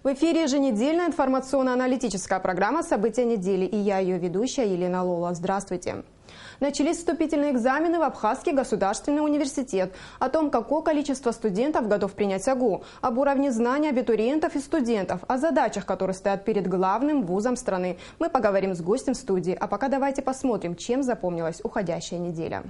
В эфире еженедельная информационно-аналитическая программа «События недели», и я, ее ведущая Елена Лола. Здравствуйте. Начались вступительные экзамены в Абхазский государственный университет. О том, какое количество студентов готов принять АГУ, об уровне знаний абитуриентов и студентов, о задачах, которые стоят перед главным вузом страны, мы поговорим с гостем студии. А пока давайте посмотрим, чем запомнилась уходящая неделя.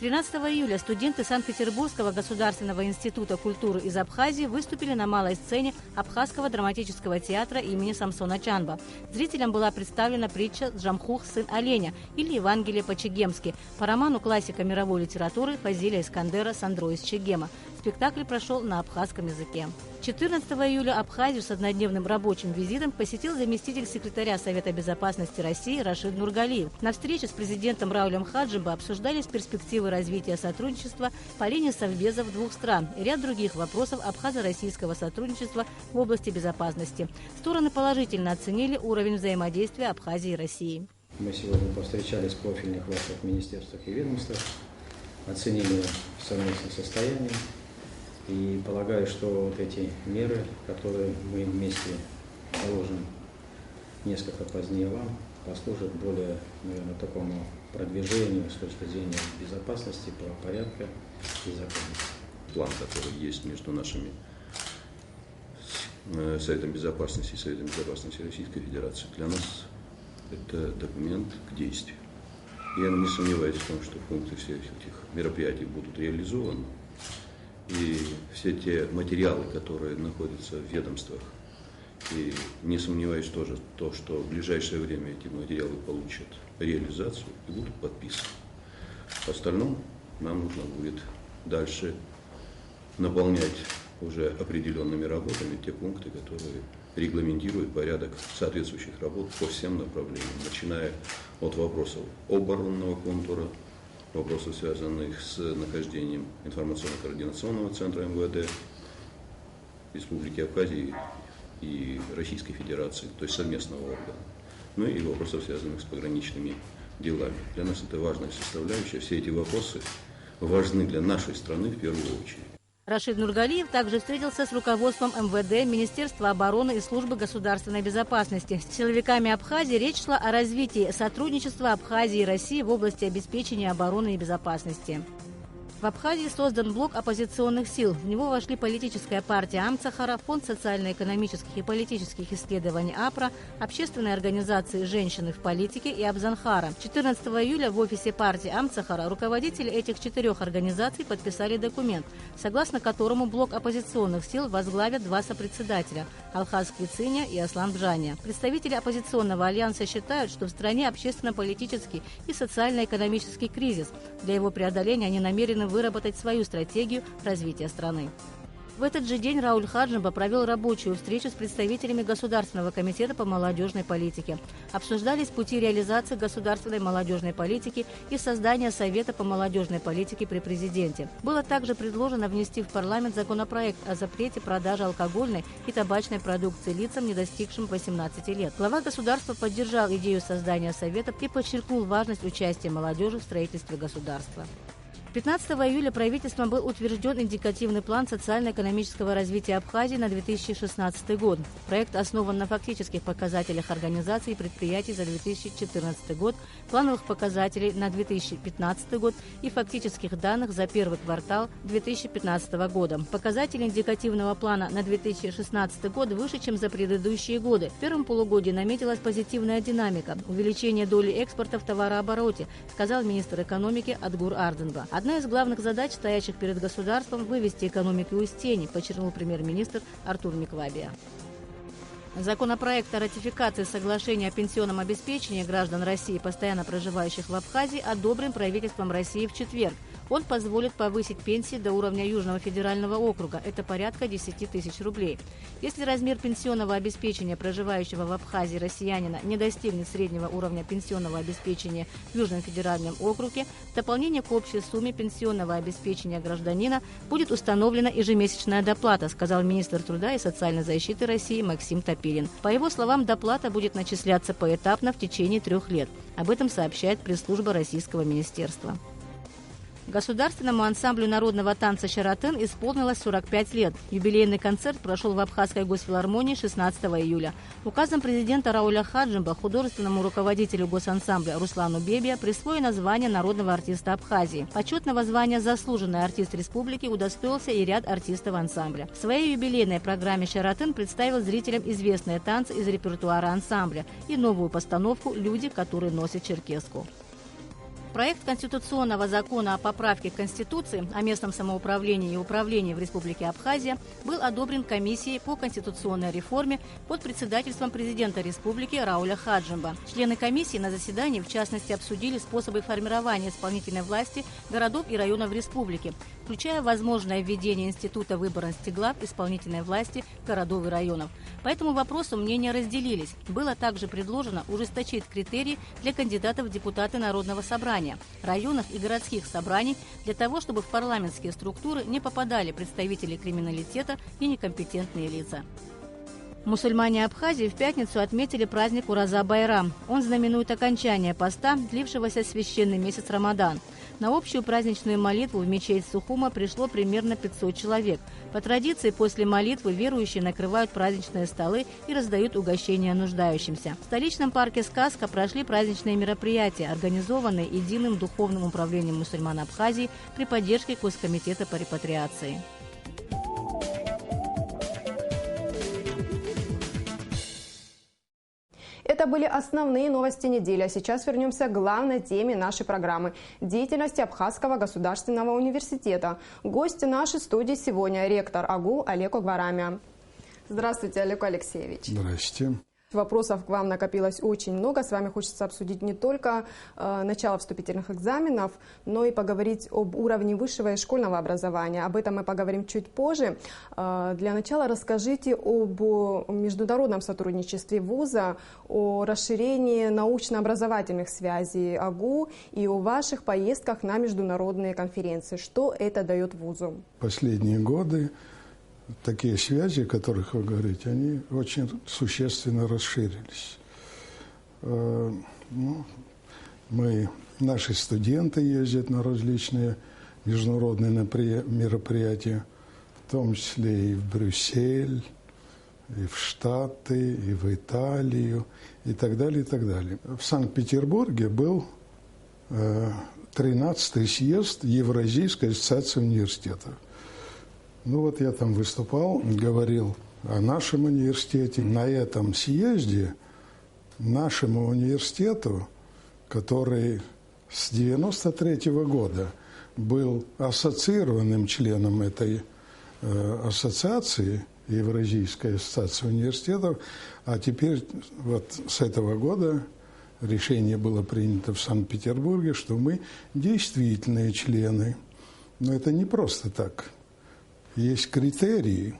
13 июля студенты Санкт-Петербургского государственного института культуры из Абхазии выступили на малой сцене Абхазского драматического театра имени Самсона Чанба. Зрителям была представлена притча «Джамхух, сын оленя» или «Евангелие по-чегемски» по роману классика мировой литературы Фазиля Искандера «Сандро из Чегема». Спектакль прошел на абхазском языке. 14 июля Абхазию с однодневным рабочим визитом посетил заместитель секретаря Совета безопасности России Рашид Нургалиев. На встрече с президентом Раулем Хаджибо обсуждались перспективы развития сотрудничества по линии совбезов двух стран и ряд других вопросов абхазо-российского сотрудничества в области безопасности. Стороны положительно оценили уровень взаимодействия Абхазии и России. Мы сегодня повстречались в профильных ваших министерствах и ведомствах, оценили совместное состояние. И полагаю, что вот эти меры, которые мы вместе положим несколько позднее вам, послужат более, наверное, такому продвижению с точки зрения безопасности, правопорядка и законности. План, который есть между нашими Советом Безопасности и Советом Безопасности Российской Федерации, для нас это документ к действию. Я не сомневаюсь в том, что пункты всех этих мероприятий будут реализованы. И все те материалы, которые находятся в ведомствах, и не сомневаюсь тоже что в ближайшее время эти материалы получат реализацию и будут подписаны. В остальном нам нужно будет дальше наполнять уже определенными работами те пункты, которые регламентируют порядок соответствующих работ по всем направлениям, начиная от вопросов оборонного контура, вопросов, связанных с нахождением информационно-координационного центра МВД Республики Абхазии и Российской Федерации, то есть совместного органа, ну и вопросов, связанных с пограничными делами. Для нас это важная составляющая. Все эти вопросы важны для нашей страны в первую очередь. Рашид Нургалиев также встретился с руководством МВД, Министерства обороны и Службы государственной безопасности. С силовиками Абхазии речь шла о развитии сотрудничества Абхазии и России в области обеспечения обороны и безопасности. В Абхазии создан блок оппозиционных сил. В него вошли политическая партия Амцахара, Фонд социально-экономических и политических исследований АПРА, общественные организации «Женщины в политике» и Абзанхара. 14 июля в офисе партии Амцахара руководители этих 4 организаций подписали документ, согласно которому блок оппозиционных сил возглавят 2 сопредседателя – Алхаз Квициня и Аслан Бжания. Представители оппозиционного альянса считают, что в стране общественно-политический и социально-экономический кризис. Для его преодоления они намерены выработать свою стратегию развития страны. В этот же день Рауль Хаджибо провел рабочую встречу с представителями Государственного комитета по молодежной политике. Обсуждались пути реализации государственной молодежной политики и создания Совета по молодежной политике при президенте. Было также предложено внести в парламент законопроект о запрете продажи алкогольной и табачной продукции лицам, не достигшим 18 лет. Глава государства поддержал идею создания Совета и подчеркнул важность участия молодежи в строительстве государства. 15 июля правительством был утвержден индикативный план социально-экономического развития Абхазии на 2016 год. Проект основан на фактических показателях организаций и предприятий за 2014 год, плановых показателей на 2015 год и фактических данных за первый квартал 2015 года. Показатели индикативного плана на 2016 год выше, чем за предыдущие годы. В первом полугодии наметилась позитивная динамика, увеличение доли экспорта в товарообороте, сказал министр экономики Адгур Арденба. Одна из главных задач, стоящих перед государством, вывести экономику из тени, подчеркнул премьер-министр Артур Миквабия. Законопроект о ратификации соглашения о пенсионном обеспечении граждан России, постоянно проживающих в Абхазии, одобрен правительством России в четверг. Он позволит повысить пенсии до уровня Южного федерального округа. Это порядка 10 тысяч рублей. Если размер пенсионного обеспечения проживающего в Абхазии россиянина не достигнет среднего уровня пенсионного обеспечения в Южном федеральном округе, в дополнение к общей сумме пенсионного обеспечения гражданина будет установлена ежемесячная доплата, сказал министр труда и социальной защиты России Максим Топилин. По его словам, доплата будет начисляться поэтапно в течение 3 лет. Об этом сообщает пресс-служба Российского министерства. Государственному ансамблю народного танца «Шаратен» исполнилось 45 лет. Юбилейный концерт прошел в Абхазской госфилармонии 16 июля. Указом президента Рауля Хаджимба художественному руководителю госансамбля Руслану Бебия присвоено звание народного артиста Абхазии. Почетного звания «Заслуженный артист республики» удостоился и ряд артистов ансамбля. В своей юбилейной программе «Шаратен» представил зрителям известные танцы из репертуара ансамбля и новую постановку «Люди, которые носят черкеску». Проект конституционного закона о поправке к Конституции о местном самоуправлении и управлении в Республике Абхазия был одобрен комиссией по конституционной реформе под председательством президента республики Рауля Хаджимба. Члены комиссии на заседании, в частности, обсудили способы формирования исполнительной власти городов и районов республики, включая возможное введение института выборности глав исполнительной власти городов и районов. По этому вопросу мнения разделились. Было также предложено ужесточить критерии для кандидатов в депутаты Народного собрания, районных и городских собраний для того, чтобы в парламентские структуры не попадали представители криминалитета и некомпетентные лица. Мусульмане Абхазии в пятницу отметили праздник Ураза-Байрам. Он знаменует окончание поста, длившегося священный месяц Рамадан. На общую праздничную молитву в мечеть Сухума пришло примерно 500 человек. По традиции, после молитвы верующие накрывают праздничные столы и раздают угощения нуждающимся. В столичном парке «Сказка» прошли праздничные мероприятия, организованные Единым духовным управлением мусульман Абхазии при поддержке Госкомитета по репатриации. Это были основные новости недели. А сейчас вернемся к главной теме нашей программы – деятельности Абхазского государственного университета. Гость нашей студии сегодня – ректор АГУ Олег Огварамян. Здравствуйте, Олег Алексеевич. Здравствуйте. Вопросов к вам накопилось очень много. С вами хочется обсудить не только начало вступительных экзаменов, но и поговорить об уровне высшего и школьного образования. Об этом мы поговорим чуть позже. Для начала расскажите об международном сотрудничестве вуза, о расширении научно-образовательных связей АГУ и о ваших поездках на международные конференции. Что это дает вузу? Последние годы такие связи, о которых вы говорите, они очень существенно расширились. Наши студенты ездят на различные международные мероприятия, в том числе и в Брюссель, и в Штаты, и в Италию, и так далее, и так далее. В Санкт-Петербурге был 13-й съезд Евразийской ассоциации университетов. Ну вот я там выступал, говорил о нашем университете. На этом съезде нашему университету, который с 1993 года был ассоциированным членом этой ассоциации, Евразийской ассоциации университетов, а теперь вот с этого года решение было принято в Санкт-Петербурге, что мы действительные члены. Но это не просто так. Есть критерии,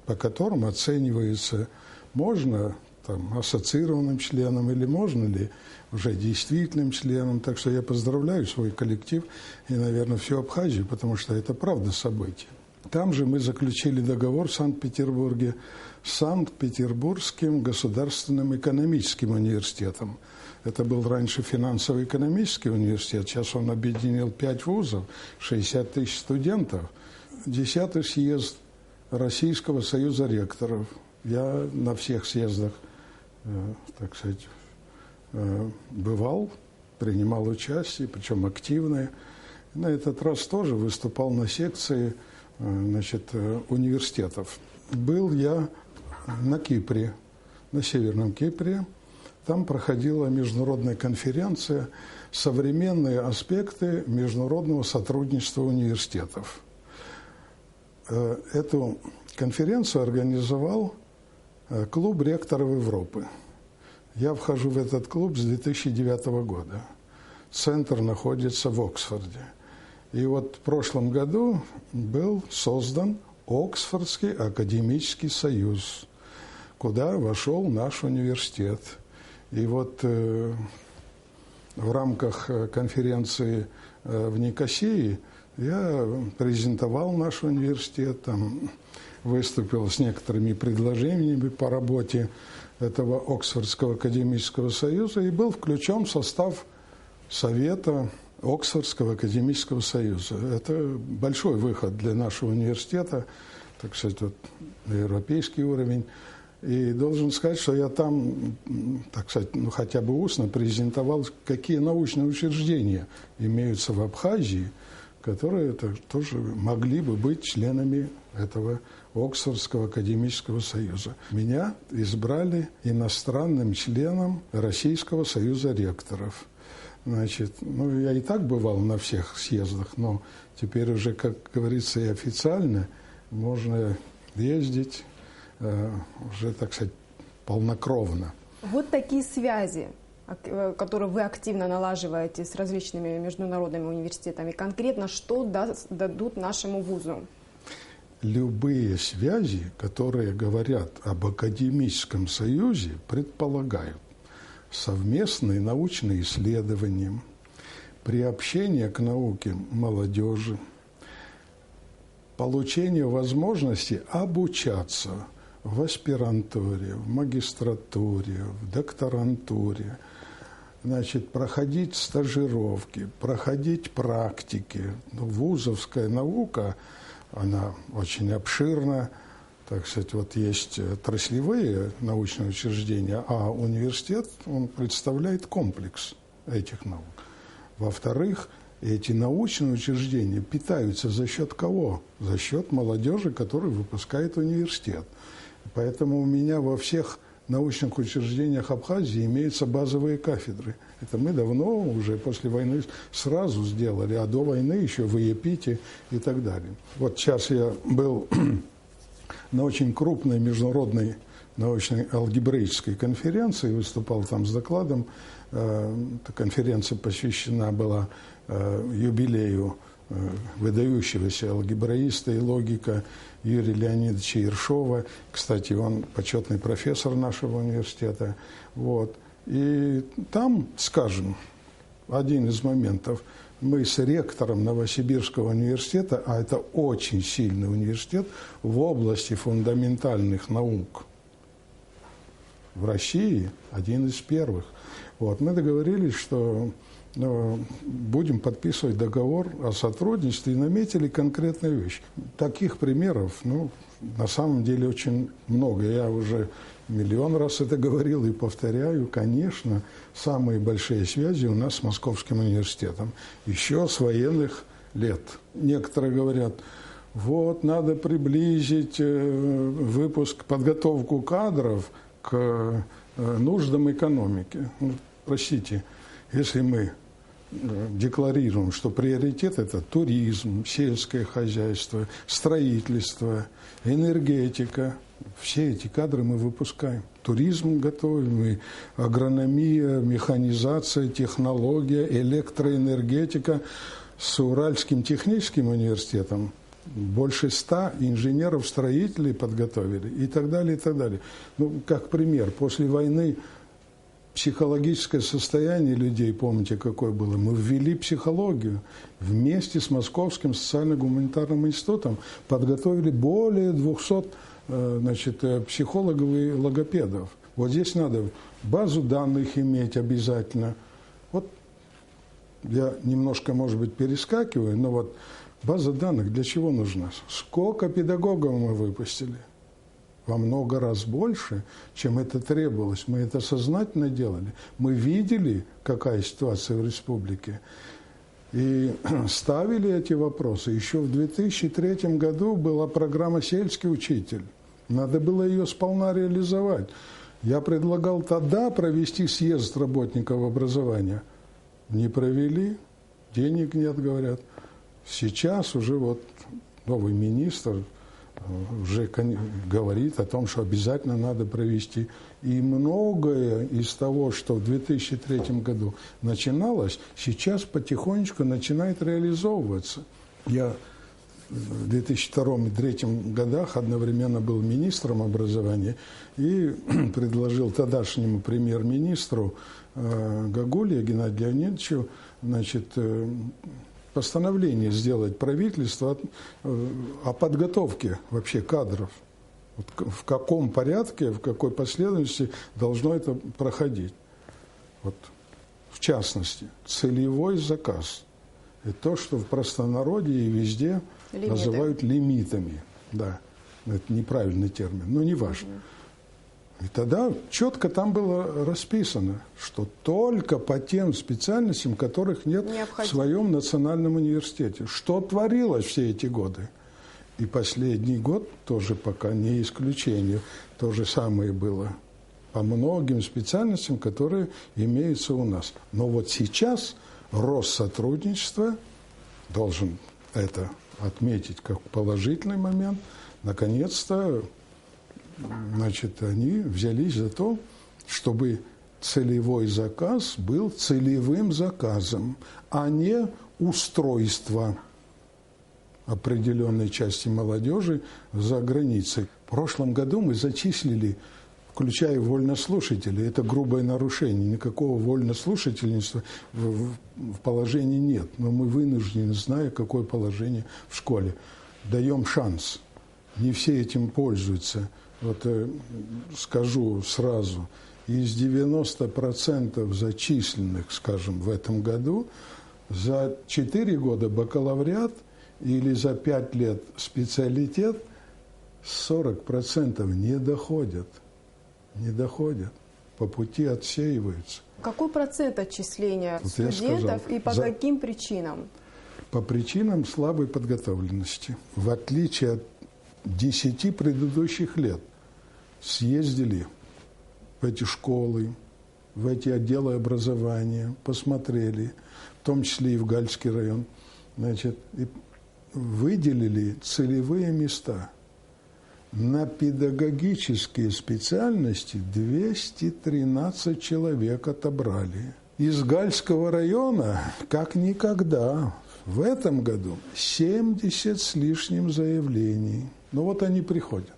по которым оценивается, можно там, ассоциированным членом или можно ли уже действительным членом. Так что я поздравляю свой коллектив и, наверное, всю Абхазию, потому что это правда событие. Там же мы заключили договор в Санкт-Петербурге с Санкт-Петербургским государственным экономическим университетом. Это был раньше финансово-экономический университет, сейчас он объединил 5 вузов, 60 тысяч студентов. 10-й съезд Российского союза ректоров. Я на всех съездах, так сказать, бывал, принимал участие, причем активное. На этот раз тоже выступал на секции, значит, университетов. Был я на Кипре, на Северном Кипре. Там проходила международная конференция «Современные аспекты международного сотрудничества университетов». Эту конференцию организовал клуб ректоров Европы. Я вхожу в этот клуб с 2009 года. Центр находится в Оксфорде. И вот в прошлом году был создан Оксфордский академический союз, куда вошел наш университет. И вот в рамках конференции в Никосии я презентовал наш университет, там, выступил с некоторыми предложениями по работе этого Оксфордского академического союза и был включен в состав Совета Оксфордского академического союза. Это большой выход для нашего университета, так сказать, вот, на европейский уровень. И должен сказать, что я там, так сказать, ну, хотя бы устно презентовал, какие научные учреждения имеются в Абхазии, которые тоже могли бы быть членами этого Оксфордского академического союза. Меня избрали иностранным членом Российского союза ректоров. Значит, ну, я и так бывал на всех съездах, но теперь уже, как говорится, и официально можно ездить уже, так сказать, полнокровно. Вот такие связи, которые вы активно налаживаете с различными международными университетами, конкретно что дадут нашему вузу? Любые связи, которые говорят об академическом союзе, предполагают совместные научные исследования, приобщение к науке молодежи, получение возможности обучаться в аспирантуре, в магистратуре, в докторантуре, значит, проходить стажировки, проходить практики. Вузовская наука, она очень обширна, так сказать, вот есть отраслевые научные учреждения, а университет, он представляет комплекс этих наук. Во-вторых, эти научные учреждения питаются за счет кого? За счет молодежи, которую выпускает университет. Поэтому у меня во всех научных учреждениях Абхазии имеются базовые кафедры. Это мы давно, уже после войны, сразу сделали, а до войны еще в ИЕПИТе и так далее. Вот сейчас я был на очень крупной международной научной алгебраической конференции, выступал там с докладом. Эта конференция посвящена была юбилею выдающегося алгебраиста и логика Юрия Леонидовича Ершова. Кстати, он почетный профессор нашего университета. Вот. И там, скажем, один из моментов, мы с ректором Новосибирского университета, а это очень сильный университет в области фундаментальных наук в России, один из первых. Вот. Мы договорились, что будем подписывать договор о сотрудничестве и наметили конкретную вещь. Таких примеров, на самом деле очень много. Я уже миллион раз это говорил и повторяю. Конечно, самые большие связи у нас с Московским университетом. Еще с военных лет. Некоторые говорят, вот надо приблизить подготовку кадров к нуждам экономики. Простите, если мы декларируем, что приоритет – это туризм, сельское хозяйство, строительство, энергетика. Все эти кадры мы выпускаем. Туризм готовим, и агрономия, механизация, технология, электроэнергетика. С Уральским техническим университетом больше 100 инженеров-строителей подготовили и так далее, и так далее. Как пример, после войны психологическое состояние людей, помните, какое было? Мы ввели психологию. Вместе с Московским социально-гуманитарным институтом подготовили более 200 психологов и логопедов. Вот здесь надо базу данных иметь обязательно. Вот я немножко, может быть, перескакиваю, но вот база данных для чего нужна? Сколько педагогов мы выпустили? Во много раз больше, чем это требовалось. Мы это сознательно делали. Мы видели, какая ситуация в республике, и ставили эти вопросы. Еще в 2003 году была программа «Сельский учитель». Надо было ее сполна реализовать. Я предлагал тогда провести съезд работников образования. Не провели, денег нет, говорят. Сейчас уже вот новый министр уже говорит о том, что обязательно надо провести. И многое из того, что в 2003 году начиналось, сейчас потихонечку начинает реализовываться. Я в 2002 и 2003 годах одновременно был министром образования и предложил тогдашнему премьер-министру Гагуле Геннадию Леонидовичу, постановление сделать правительство о подготовке вообще кадров. Вот в каком порядке, в какой последовательности должно это проходить. Вот, в частности, целевой заказ. и то, что в простонародье и везде называют лимитами. Да, это неправильный термин, но не важно. И тогда четко там было расписано, что только по тем специальностям, которых нет в своем национальном университете. Что творилось все эти годы? И последний год тоже пока не исключение. То же самое было по многим специальностям, которые имеются у нас. Но вот сейчас рост сотрудничества, должен это отметить как положительный момент, наконец-то, значит, они взялись за то, чтобы целевой заказ был целевым заказом, а не устройство определенной части молодежи за границей. В прошлом году мы зачислили, включая вольнослушателей, это грубое нарушение, никакого вольнослушательства в положении нет, но мы вынуждены, зная, какое положение в школе. Даем шанс. Не все этим пользуются. Вот скажу сразу, из 90% зачисленных, скажем, в этом году, за 4 года бакалавриат или за 5 лет специалитет 40% не доходят. Не доходят. По пути отсеиваются. Какой процент отчисления студентов и по каким причинам? По причинам слабой подготовленности. В отличие от 10 предыдущих лет съездили в эти школы, в эти отделы образования, посмотрели, в том числе и в Гальский район, значит, и выделили целевые места. На педагогические специальности 213 человек отобрали. Из Гальского района, как никогда, в этом году 70 с лишним заявлений. Ну вот они приходят,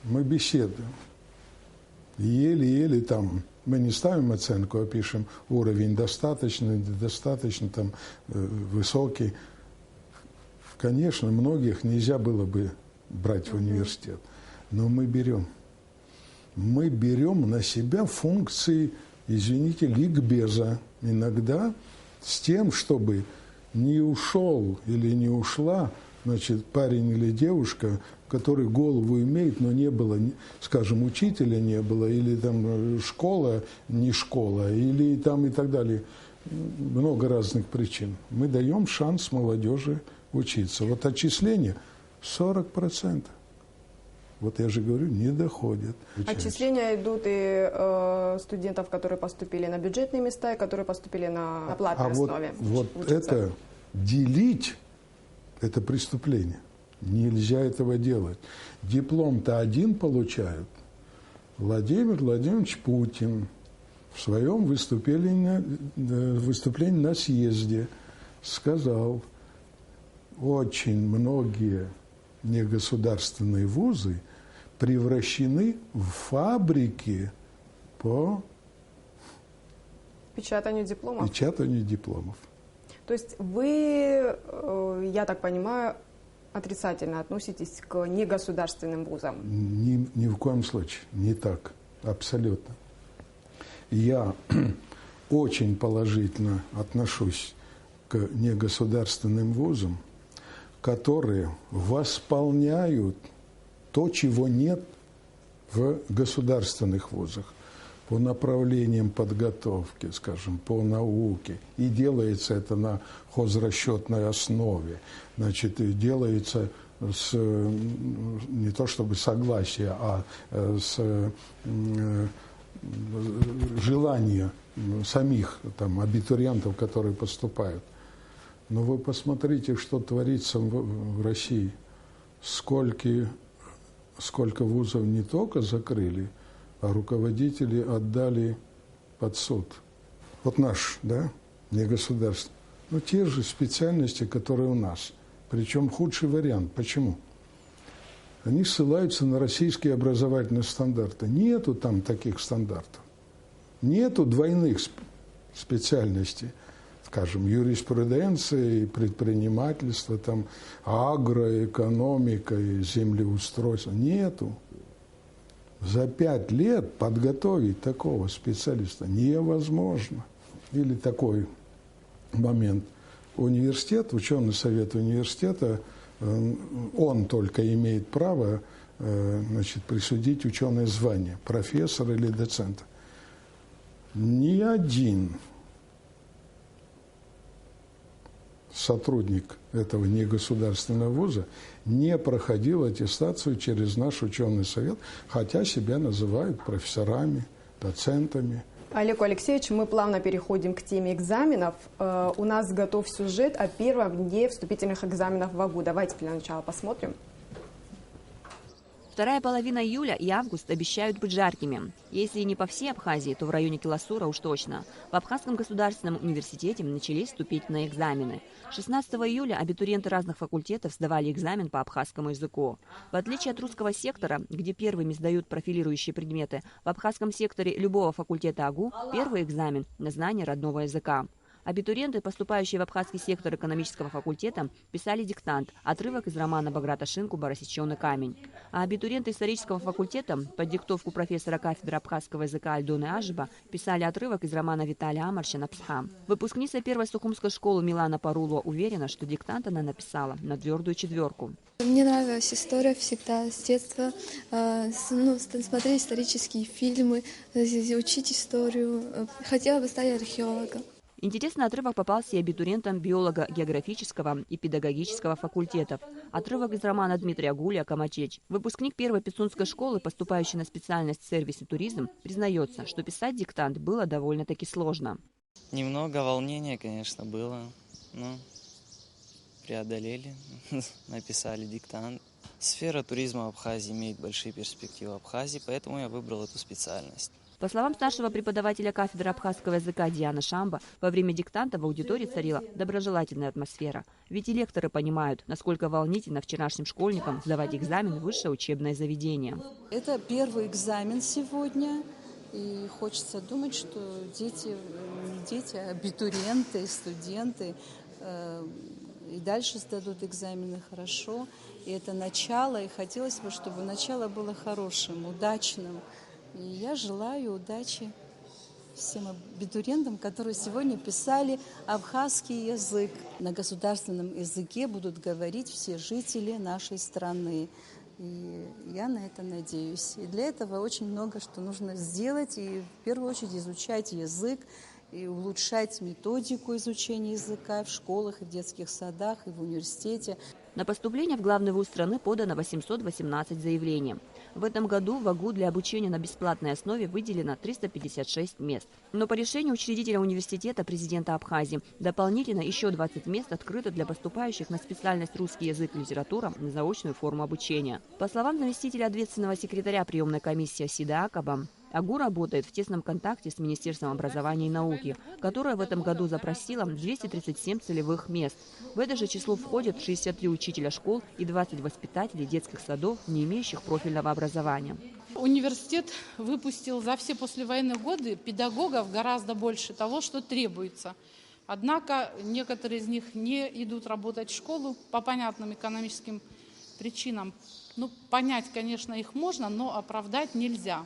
мы беседуем. Еле-еле там, мы не ставим оценку, а пишем уровень достаточно, недостаточно, там, высокий. Конечно, многих нельзя было бы брать в университет, но мы берем. Мы берем на себя функции, извините, ликбеза иногда с тем, чтобы не ушел или не ушла, значит, парень или девушка, который голову имеет, но не было, скажем, учителя не было, или там школа не школа, или там и так далее. Много разных причин. Мы даем шанс молодежи учиться. Вот отчисление 40%. Вот я же говорю, не доходят. Отчисления идут и студентов, которые поступили на бюджетные места, и которые поступили на платной основе. Вот это делить, это преступление. Нельзя этого делать. Диплом-то один получают. Владимир Владимирович Путин в своем выступлении на съезде сказал, очень многие негосударственные вузы превращены в фабрики по печатанию дипломов. То есть вы, я так понимаю, отрицательно относитесь к негосударственным вузам? Ни в коем случае, не так, абсолютно. Я очень положительно отношусь к негосударственным вузам, которые восполняют то, чего нет в государственных вузах по направлениям подготовки, скажем, по науке. И делается это на хозрасчетной основе. Значит, и делается с, не то чтобы согласия, а с желания самих там, абитуриентов, которые поступают. Но вы посмотрите, что творится в России. Сколько вузов не только закрыли, а руководители отдали под суд. Вот наш, да, не государство. Но те же специальности, которые у нас. Причем худший вариант. Почему? Они ссылаются на российские образовательные стандарты. Нету там таких стандартов. Нету двойных специальностей. Скажем, юриспруденция, предпринимательство, там, агроэкономика, землеустройство. Нету. За 5 лет подготовить такого специалиста невозможно. Или такой момент. университет, ученый совет университета, он только имеет право присудить ученое звание, профессора или доцента. Ни один сотрудник этого негосударственного вуза не проходил аттестацию через наш ученый совет, хотя себя называют профессорами, доцентами. Олег Алексеевич, мы плавно переходим к теме экзаменов. У нас готов сюжет о первом дне вступительных экзаменов в АГУ. Давайте для начала посмотрим. Вторая половина июля и август обещают быть жаркими. Если и не по всей Абхазии, то в районе Киласура уж точно. В Абхазском государственном университете начались вступительные экзамены. 16 июля абитуриенты разных факультетов сдавали экзамен по абхазскому языку. В отличие от русского сектора, где первыми сдают профилирующие предметы, в абхазском секторе любого факультета АГУ первый экзамен на знание родного языка. Абитуриенты, поступающие в абхазский сектор экономического факультета, писали диктант, отрывок из романа Баграта Шинкуба «Рассеченный камень». А абитуриенты исторического факультета под диктовку профессора кафедры абхазского языка Альдоны Ажиба писали отрывок из романа Виталия Амарщина «Псха». Выпускница первой сухумской школы Милана Парулова уверена, что диктант она написала на твердую 4. Мне нравилась история всегда с детства, смотреть исторические фильмы, учить историю. Хотела бы стать археологом. Интересный отрывок попался и абитуриентам биолого-географического и педагогического факультетов. Отрывок из романа Дмитрия Гулия «Камачеч». Выпускник первой пицунской школы, поступающий на специальность сервис и туризм, признается, что писать диктант было довольно-таки сложно. Немного волнения, конечно, было, но преодолели, написали диктант. Сфера туризма в Абхазии имеет большие перспективы в Абхазии, поэтому я выбрал эту специальность. По словам старшего преподавателя кафедры абхазского языка Дианы Шамба, во время диктанта в аудитории царила доброжелательная атмосфера. Ведь и лекторы понимают, насколько волнительно вчерашним школьникам сдавать экзамен в высшее учебное заведение. Это первый экзамен сегодня, и хочется думать, что дети, абитуриенты, студенты и дальше сдадут экзамены хорошо. И это начало, и хотелось бы, чтобы начало было хорошим, удачным. И я желаю удачи всем абитуриентам, которые сегодня писали абхазский язык. На государственном языке будут говорить все жители нашей страны. И я на это надеюсь. И для этого очень много что нужно сделать. И в первую очередь изучать язык, и улучшать методику изучения языка в школах, и в детских садах, и в университете. На поступление в главный вуз страны подано 818 заявлений. В этом году в АГУ для обучения на бесплатной основе выделено 356 мест. Но по решению учредителя университета президента Абхазии дополнительно еще 20 мест открыто для поступающих на специальность русский язык и литература на заочную форму обучения. По словам заместителя ответственного секретаря приемной комиссии Асида Акаба, АГУ работает в тесном контакте с Министерством образования и науки, которое в этом году запросило 237 целевых мест. В это же число входят 63 учителя школ и 20 воспитателей детских садов, не имеющих профильного образования. Университет выпустил за все послевоенные годы педагогов гораздо больше того, что требуется. Однако некоторые из них не идут работать в школу по понятным экономическим причинам. Понять, конечно, их можно, но оправдать нельзя.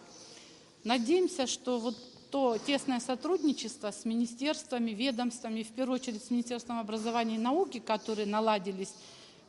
Надеемся, что вот то тесное сотрудничество с министерствами, ведомствами, в первую очередь с Министерством образования и науки, которые наладились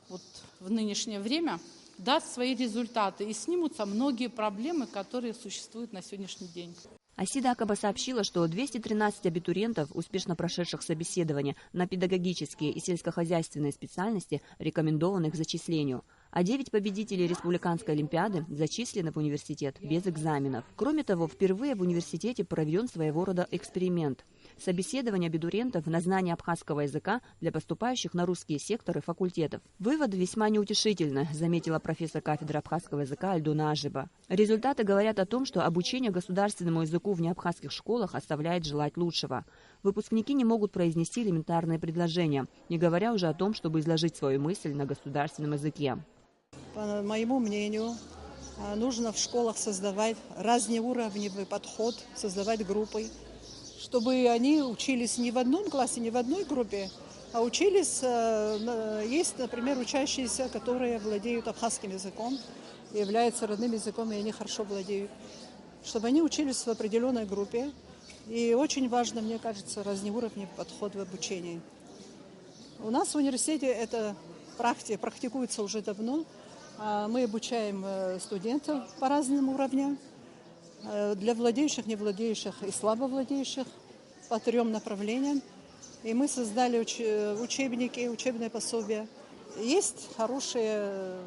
в нынешнее время, даст свои результаты и снимутся многие проблемы, которые существуют на сегодняшний день. Асида Акаба сообщила, что 213 абитуриентов, успешно прошедших собеседование на педагогические и сельскохозяйственные специальности, рекомендованы к зачислению. А 9 победителей Республиканской олимпиады зачислены в университет без экзаменов. Кроме того, впервые в университете проведен своего рода эксперимент. Собеседование абитуриентов на знание абхазского языка для поступающих на русские секторы факультетов. Выводы весьма неутешительны, заметила профессор кафедры абхазского языка Альдона Ажиба. Результаты говорят о том, что обучение государственному языку в неабхазских школах оставляет желать лучшего. Выпускники не могут произнести элементарные предложения, не говоря уже о том, чтобы изложить свою мысль на государственном языке. По моему мнению, нужно в школах создавать разноуровневый подход, создавать группы, чтобы они учились не в одном классе, не в одной группе, а учились, есть, например, учащиеся, которые владеют абхазским языком, являются родным языком, и они хорошо владеют, чтобы они учились в определенной группе. И очень важно, мне кажется, разноуровневый подход в обучении. У нас в университете это практикуется уже давно. Мы обучаем студентов по разным уровням. Для владеющих, не владеющих и слабо владеющих по 3 направлениям. И мы создали учебники, учебные пособия. Есть хорошие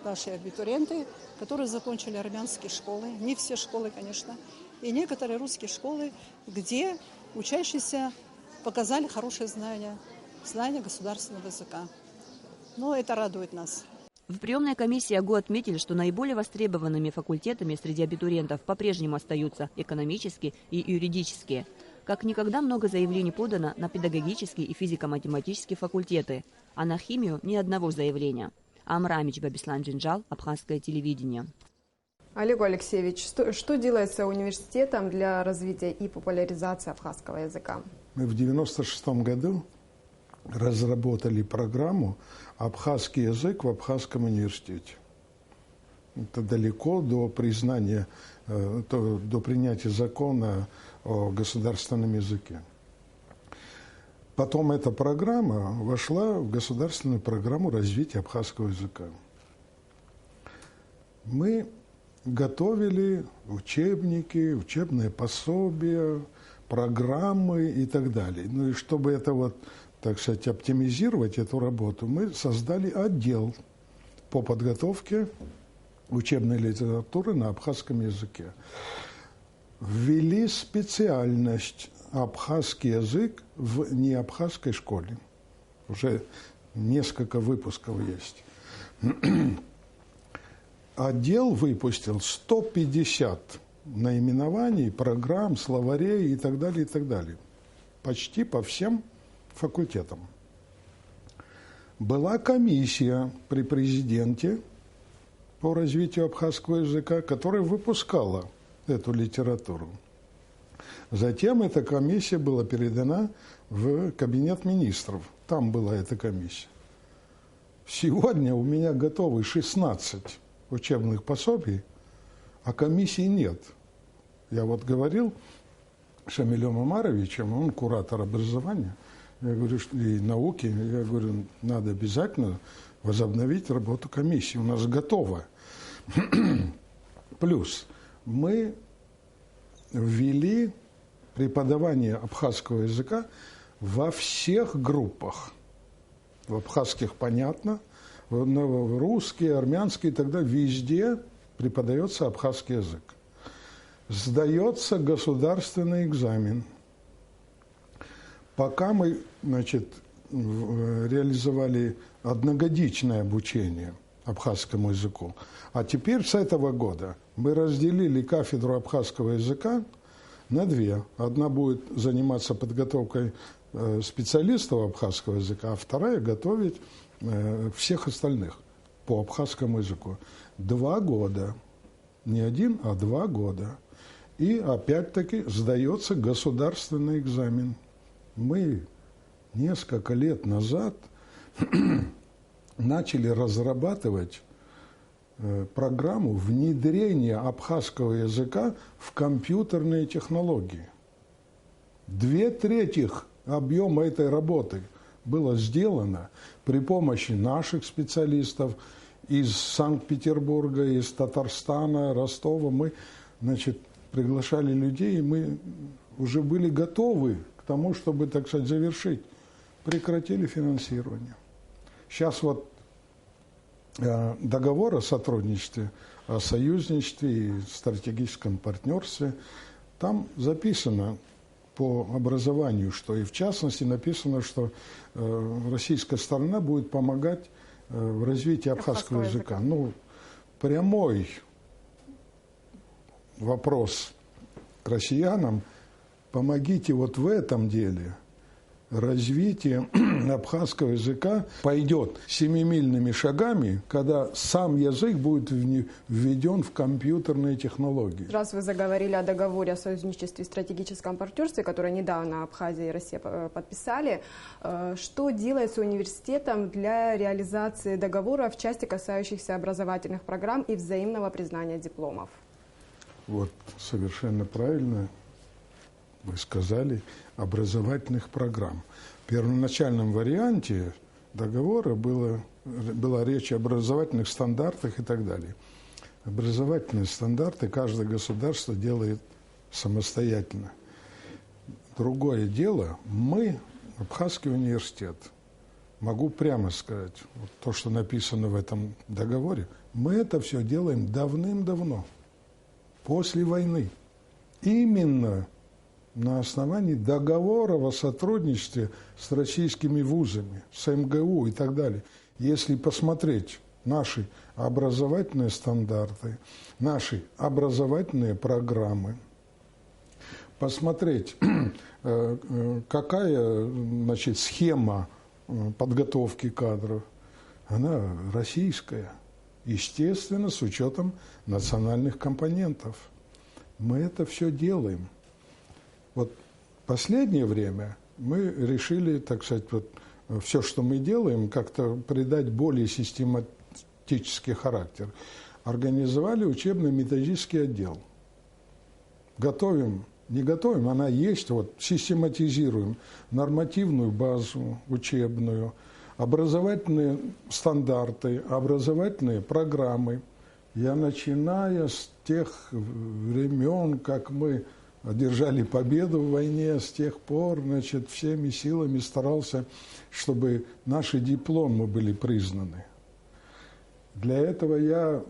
наши абитуриенты, которые закончили армянские школы. Не все школы, конечно. И некоторые русские школы, где учащиеся показали хорошие знания государственного языка. Но это радует нас. В приемной комиссии АГУ отметили, что наиболее востребованными факультетами среди абитуриентов по-прежнему остаются экономические и юридические. Как никогда много заявлений подано на педагогические и физико-математические факультеты, а на химию ни одного заявления. Амрамич Бабислан Джинджал, Абхазское телевидение. Олег Алексеевич, что делается университетом для развития и популяризации абхазского языка? Мы в 1996 году разработали программу «Абхазский язык в Абхазском университете». Это далеко до признания, до принятия закона о государственном языке. Потом эта программа вошла в государственную программу развития абхазского языка. Мы готовили учебники, учебные пособия, программы и так далее. Ну и чтобы это так сказать, оптимизировать эту работу, мы создали отдел по подготовке учебной литературы на абхазском языке. Ввели специальность абхазский язык в неабхазской школе. Уже несколько выпусков есть. Отдел выпустил 150 наименований, программ, словарей и так далее, и так далее. Почти по всем факультетам. Была комиссия при президенте по развитию абхазского языка, которая выпускала эту литературу. Затем эта комиссия была передана в кабинет министров. Там была эта комиссия. Сегодня у меня готовы 16 учебных пособий, а комиссии нет. Я говорил с Шамилем Омаровичем, он куратор образования, я говорю, и науки, я говорю, надо обязательно возобновить работу комиссии. У нас готово. Плюс мы ввели преподавание абхазского языка во всех группах. В абхазских, понятно, в русский, армянский, тогда везде преподается абхазский язык. Сдается государственный экзамен. Пока мы, реализовали одногодичное обучение абхазскому языку, а теперь с этого года мы разделили кафедру абхазского языка на 2. Одна будет заниматься подготовкой специалистов абхазского языка, а вторая готовить всех остальных по абхазскому языку. 2 года. Не 1, а 2 года. И опять-таки сдается государственный экзамен. Мы несколько лет назад начали разрабатывать программу внедрения абхазского языка в компьютерные технологии. 2/3 объема этой работы было сделано при помощи наших специалистов из Санкт-Петербурга, из Татарстана, Ростова. Мы, приглашали людей, и мы уже были готовы к тому, чтобы, так сказать, завершить. Прекратили финансирование. Сейчас договор о сотрудничестве, о союзничестве и стратегическом партнерстве, там записано по образованию, что и в частности написано, что российская сторона будет помогать в развитии абхазского языка. Прямой вопрос к россиянам: помогите в этом деле. Развитие абхазского языка пойдет семимильными шагами, когда сам язык будет введен в компьютерные технологии. Раз вы заговорили о договоре о союзничестве и стратегическом партнерстве, который недавно Абхазия и Россия подписали, что делается университетом для реализации договора в части, касающихся образовательных программ и взаимного признания дипломов? Совершенно правильно вы сказали, образовательных программ. В первоначальном варианте договора была речь о образовательных стандартах и так далее. Образовательные стандарты каждое государство делает самостоятельно. Другое дело, мы, Абхазский университет, могу прямо сказать, вот то, что написано в этом договоре, мы это все делаем давным-давно, после войны. Именно на основании договора о сотрудничестве с российскими вузами, с МГУ и так далее. Если посмотреть наши образовательные стандарты, наши образовательные программы, посмотреть, какая, значит, схема подготовки кадров, она российская, естественно, с учетом национальных компонентов. Мы это все делаем. Вот в последнее время мы решили, так сказать, вот, все, что мы делаем, как-то придать более систематический характер. Организовали учебно-методический отдел. Готовим, не готовим, она есть, вот, систематизируем нормативную базу учебную, образовательные стандарты, образовательные программы. Я, начиная с тех времен, как мы одержали победу в войне, с тех пор, значит, всеми силами старался, чтобы наши дипломы были признаны. Для этого я,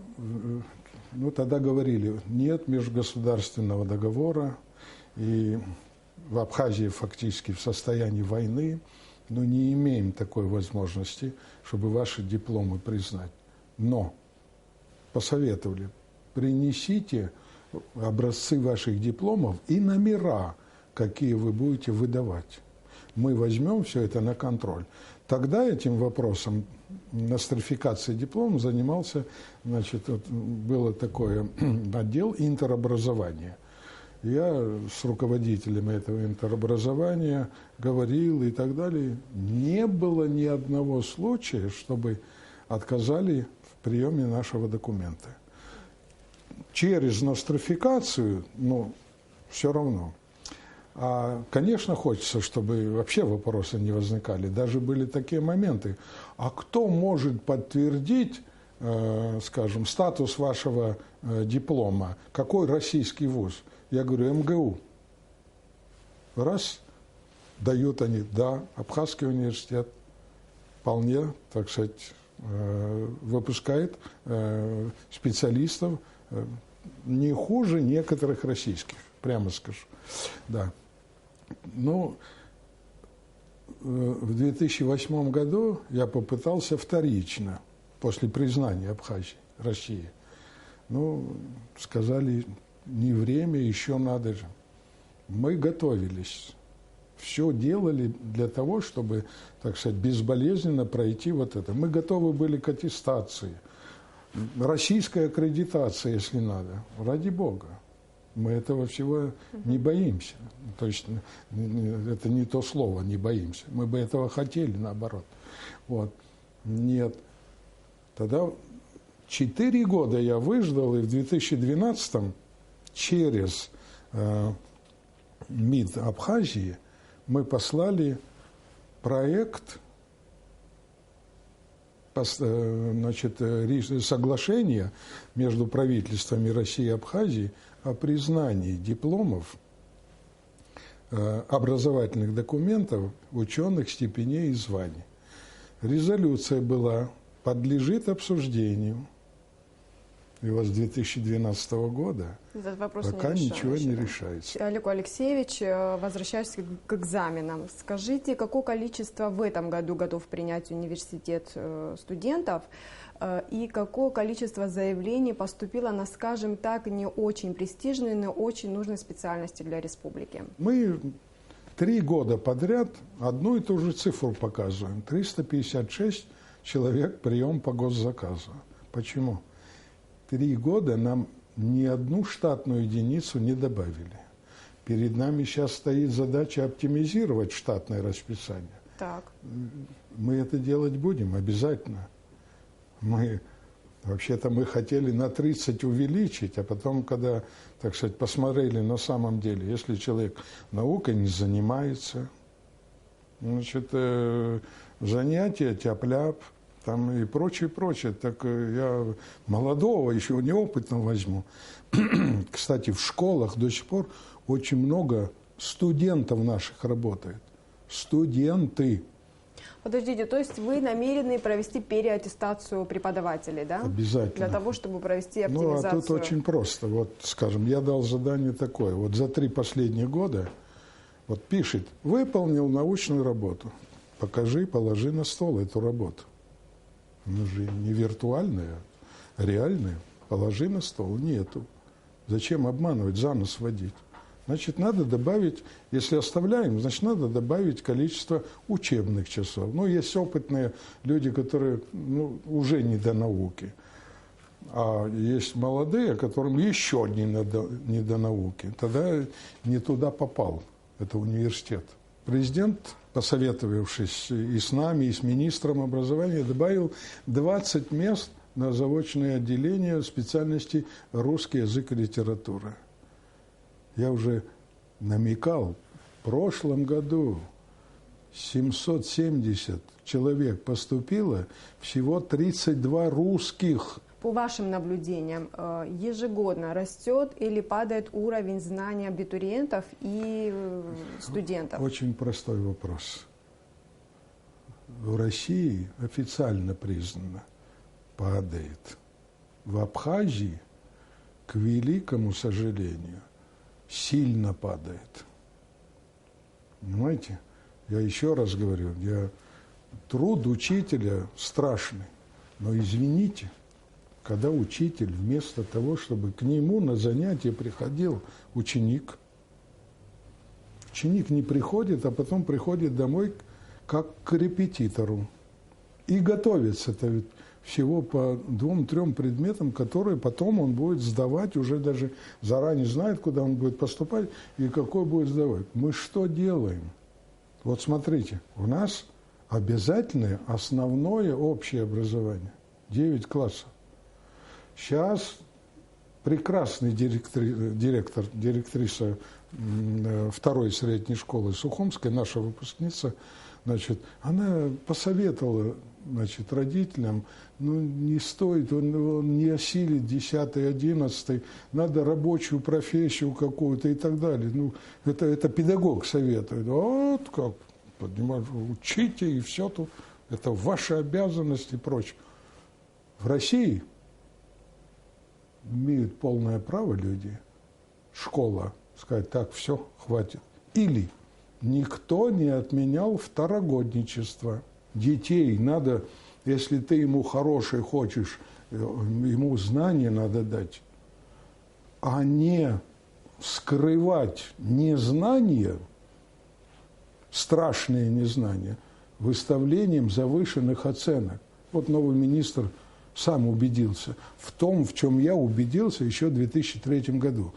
ну, тогда говорили, нет межгосударственного договора, и в Абхазии фактически в состоянии войны, но не имеем такой возможности, чтобы ваши дипломы признать. Но посоветовали, принесите образцы ваших дипломов и номера, какие вы будете выдавать. Мы возьмем все это на контроль. Тогда этим вопросом нострификации дипломов занимался, значит, вот было такое отдел интеробразования. Я с руководителем этого интеробразования говорил и так далее. Не было ни одного случая, чтобы отказали в приеме нашего документа. Через нострификацию, ну, все равно. Конечно, хочется, чтобы вообще вопросы не возникали. Даже были такие моменты. А кто может подтвердить, скажем, статус вашего диплома? Какой российский вуз? Я говорю, МГУ. Раз, дают они, да, Абхазский университет вполне, так сказать, выпускает специалистов не хуже некоторых российских, прямо скажу. Да. Ну, в 2008 году я попытался вторично, после признания Абхазии, России. Ну, сказали, не время, еще надо же. Мы готовились. Все делали для того, чтобы, так сказать, безболезненно пройти вот это. Мы готовы были к аттестации. Российская аккредитация, если надо. Ради Бога. Мы этого всего не боимся. То есть это не то слово, не боимся. Мы бы этого хотели, наоборот. Вот. Нет. Тогда 4 года я выждал, и в 2012-м через МИД Абхазии мы послали проект, значит, соглашения между правительствами России и Абхазии о признании дипломов, образовательных документов, ученых, степеней и званий. Резолюция была, подлежит обсуждению. И вот с 2012 года пока ничего не решается. Олег Алексеевич, возвращаясь к экзаменам, скажите, какое количество в этом году готов принять университет студентов и какое количество заявлений поступило на, скажем так, не очень престижные, но очень нужные специальности для республики? Мы 3 года подряд одну и ту же цифру показываем. 356 человек прием по госзаказу. Почему? 3 года нам ни одну штатную единицу не добавили. Перед нами сейчас стоит задача оптимизировать штатное расписание. Так. Мы это делать будем обязательно. Мы Вообще-то мы хотели на 30 увеличить, а потом, когда, так сказать, посмотрели на самом деле, если человек наукой не занимается, значит, занятия, тяп-ляп, там и прочее, прочее. Так я молодого, еще неопытного возьму. Кстати, в школах до сих пор очень много студентов наших работает. Студенты. Подождите, то есть вы намерены провести переаттестацию преподавателей, да? Обязательно. Для того, чтобы провести оптимизацию? Ну, а тут очень просто. Вот, скажем, я дал задание такое. Вот за 3 последних года, вот пишет, выполнил научную работу. Покажи, положи на стол эту работу. Она же не виртуальная, а реальная. Положи на стол. Нету. Зачем обманывать, за нос водить? Значит, надо добавить, если оставляем, значит, надо добавить количество учебных часов. Ну, есть опытные люди, которые уже не до науки. А есть молодые, которым еще не до науки. Тогда не туда попал. Это университет. Президент, посоветовавшись и с нами, и с министром образования, добавил 20 мест на заочное отделение специальности русский язык и литература. Я уже намекал, в прошлом году 770 человек поступило, всего 32 русских. По вашим наблюдениям, ежегодно растет или падает уровень знаний абитуриентов и студентов? Очень простой вопрос. В России официально признано, падает. В Абхазии, к великому сожалению, сильно падает. Понимаете? Я еще раз говорю, труд учителя страшный. Но извините, когда учитель вместо того, чтобы к нему на занятия приходил ученик не приходит, а потом приходит домой как к репетитору. И готовится-то ведь всего по 2-3 предметам, которые потом он будет сдавать, уже даже заранее знает, куда он будет поступать и какой будет сдавать. Мы что делаем? Вот смотрите, у нас обязательное основное общее образование. 9 классов. Сейчас прекрасный директриса 2-й средней школы Сухумской, наша выпускница, значит, она посоветовала, значит, родителям, не стоит, он не осилит 10-11, надо рабочую профессию какую-то и так далее. Это педагог советует. Вот как, понимаешь, учите и все тут, это ваши обязанности и прочее. В России имеют полное право люди, школа, сказать, так, все, хватит. Или никто не отменял второгодничество. Детей надо, если ты ему хороший хочешь, ему знания надо дать, а не скрывать незнания, страшные незнания, выставлением завышенных оценок. Вот новый министр сам убедился в том, в чем я убедился еще в 2003 году.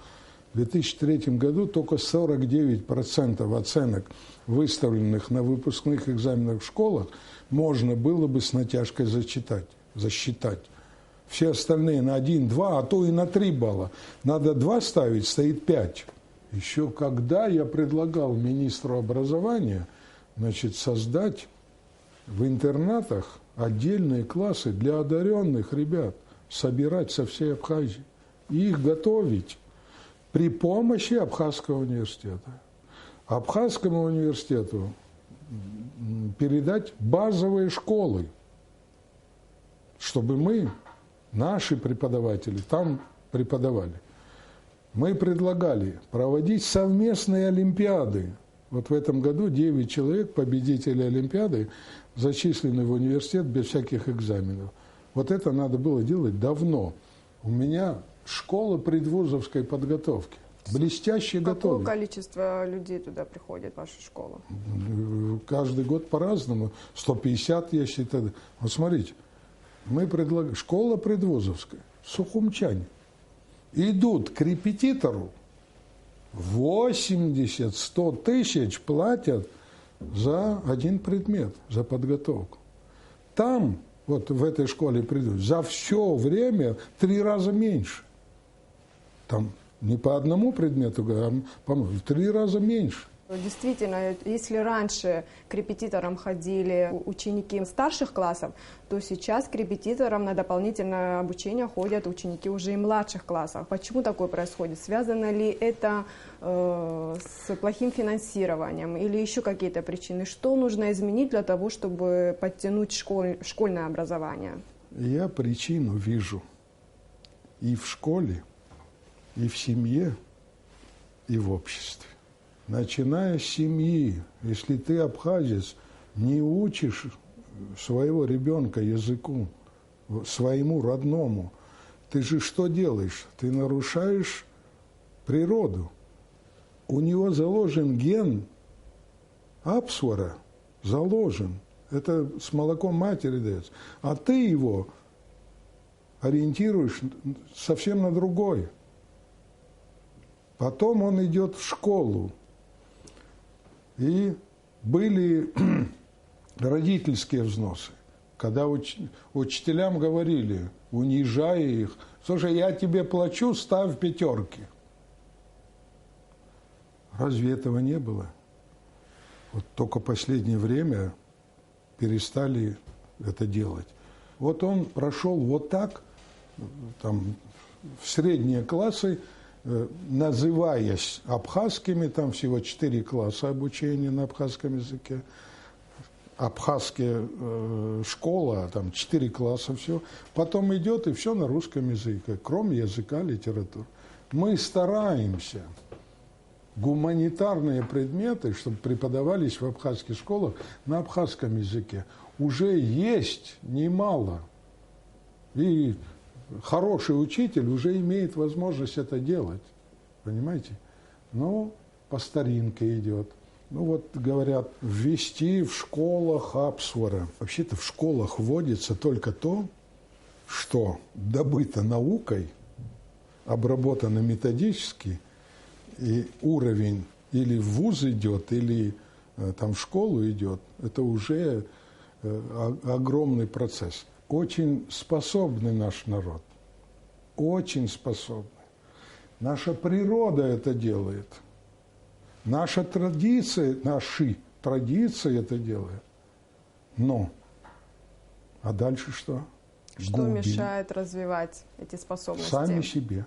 В 2003 году только 49% оценок, выставленных на выпускных экзаменах в школах, можно было бы с натяжкой засчитать. Все остальные на 1, 2, а то и на 3 балла. Надо 2 ставить, стоит 5. Еще когда я предлагал министру образования, значит, создать в интернатах отдельные классы для одаренных ребят, собирать со всей Абхазии и их готовить при помощи Абхазского университета. Абхазскому университету передать базовые школы, чтобы мы, наши преподаватели, там преподавали. Мы предлагали проводить совместные олимпиады. Вот в этом году 9 человек, победителей олимпиады, зачислены в университет без всяких экзаменов. Вот это надо было делать давно. У меня школа предвузовской подготовки. Блестяще готовят. Какое количество людей туда приходит в вашу школу? Каждый год по-разному. 150 есть и так далее. Вот смотрите, мы предлагаем. Школа предвузовская, сухумчане. Идут к репетитору, 80-100 тысяч платят за один предмет, за подготовку. Там вот в этой школе придут, за все время 3 раза меньше. Там не по одному предмету, а, по-моему, в 3 раза меньше. Действительно, если раньше к репетиторам ходили ученики старших классов, то сейчас к репетиторам на дополнительное обучение ходят ученики уже и младших классов. Почему такое происходит? Связано ли это с плохим финансированием или еще какие-то причины? Что нужно изменить для того, чтобы подтянуть школьное образование? Я причину вижу и в школе, и в семье, и в обществе. Начиная с семьи, если ты, абхазец, не учишь своего ребенка языку, своему родному, ты же что делаешь? Ты нарушаешь природу. У него заложен ген апсвара, заложен. Это с молоком матери дается. А ты его ориентируешь совсем на другой. Потом он идет в школу. И были родительские взносы, когда учителям говорили, унижая их, слушай, я тебе плачу, ставь 5. Разве этого не было? Вот только в последнее время перестали это делать. Вот он прошел вот так, там, в средние классы, называясь абхазскими, там всего 4 класса обучения на абхазском языке, абхазская школа, там 4 класса, все. Потом идет и все на русском языке, кроме языка, литературы. Мы стараемся гуманитарные предметы, чтобы преподавались в абхазских школах на абхазском языке. Уже есть немало. И хороший учитель уже имеет возможность это делать, понимаете? Но по старинке идет. Ну вот говорят, ввести в школах апсвара. Вообще-то в школах вводится только то, что добыто наукой, обработано методически, и уровень или в вуз идет, или там в школу идет. Это уже огромный процесс. Очень способный наш народ, очень способный. Наша природа это делает, наша традиция, наши традиции это делают. Но, а дальше что? Что Губим. мешает развивать эти способности? Сами себе.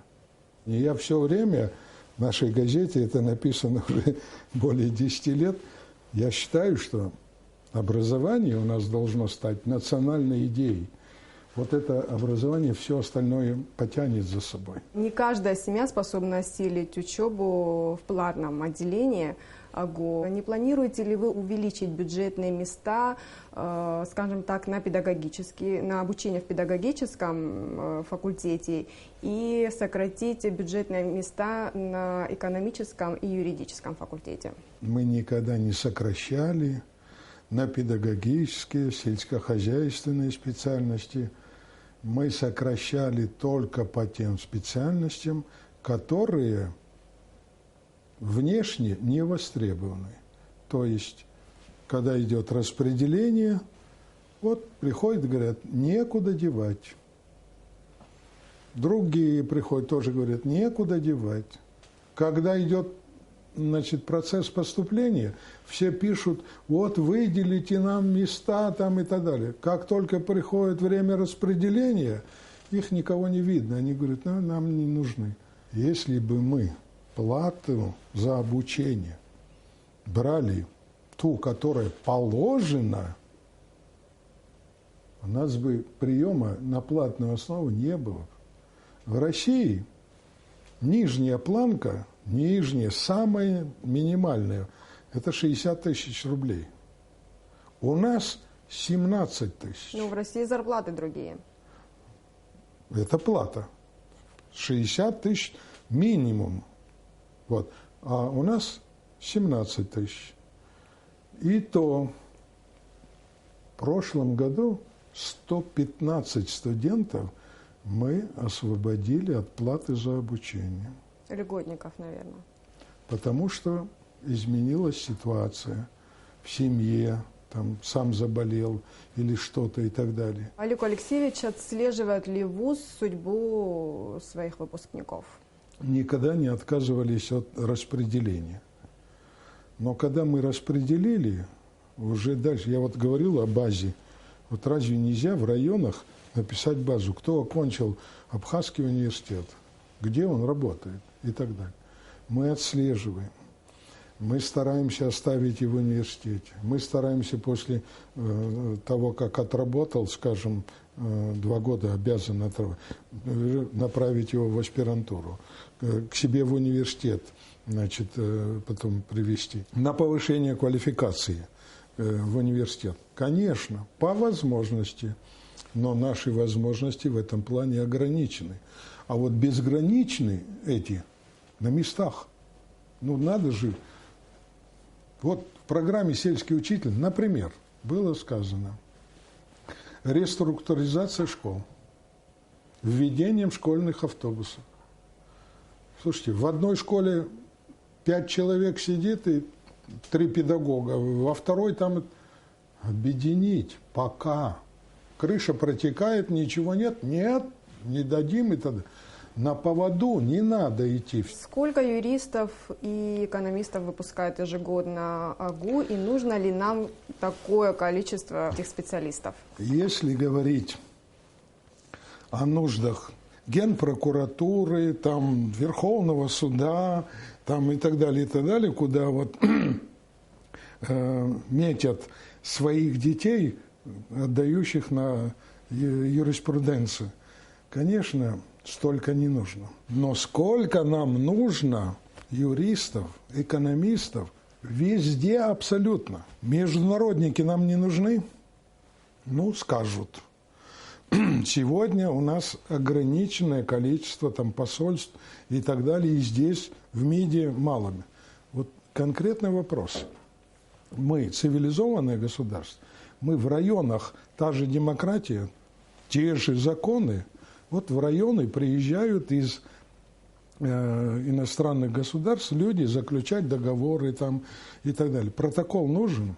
И я все время в нашей газете, это написано уже более 10 лет, я считаю, что образование у нас должно стать национальной идеей. Вот это образование все остальное потянет за собой. Не каждая семья способна осилить учебу в платном отделении АГО. Не планируете ли вы увеличить бюджетные места, скажем так, на обучение в педагогическом факультете и сократить бюджетные места на экономическом и юридическом факультете? Мы никогда не сокращали на педагогические, сельскохозяйственные специальности. Мы сокращали только по тем специальностям, которые внешне не востребованы. То есть, когда идет распределение, вот приходят и говорят, некуда девать. Другие приходят, тоже говорят, некуда девать. Когда идет, значит, процесс поступления, все пишут, вот выделите нам места там и так далее. Как только приходит время распределения, их никого не видно. Они говорят, нам не нужны. Если бы мы плату за обучение брали ту, которая положена, у нас бы приема на платную основу не было. В России нижняя планка, самая минимальная, это 60 тысяч рублей. У нас 17 тысяч. Ну, в России зарплаты другие. Это плата. 60 тысяч минимум. Вот. А у нас 17 тысяч. И то в прошлом году 115 студентов мы освободили от платы за обучение. Льготников, наверное. Потому что изменилась ситуация в семье, там сам заболел или что-то и так далее. Олег Алексеевич, отслеживает ли вуз судьбу своих выпускников? Никогда не отказывались от распределения. Но когда мы распределили, уже дальше, я вот говорил о базе, вот разве нельзя в районах написать базу, кто окончил Абхазский университет, где он работает и так далее. Мы отслеживаем. Мы стараемся оставить его в университете. Мы стараемся после того, как отработал, скажем, 2 года обязан направить его в аспирантуру, к себе в университет, значит, потом привести. На повышение квалификации в университет. Конечно, по возможности, но наши возможности в этом плане ограничены. А вот безграничны эти на местах. Ну, надо же. Вот в программе «Сельский учитель», например, было сказано реструктуризация школ, введением школьных автобусов. Слушайте, в одной школе 5 человек сидит и 3 педагога, во второй там объединить пока. Крыша протекает, ничего нет, не дадим и тогда. На поводу не надо идти. Сколько юристов и экономистов выпускает ежегодно АГУ, и нужно ли нам такое количество этих специалистов? Если говорить о нуждах Генпрокуратуры, там, Верховного суда, там, и так далее, куда вот метят своих детей, отдающих на юриспруденцию, конечно, столько не нужно. Но сколько нам нужно юристов, экономистов, везде абсолютно. Международники нам не нужны? Ну, скажут. Сегодня у нас ограниченное количество там посольств и так далее, и здесь в МИДе малыми. Вот конкретный вопрос. Мы цивилизованное государство, мы в районах, та же демократия, те же законы. Вот в районы приезжают из иностранных государств люди заключать договоры там, и так далее. Протокол нужен?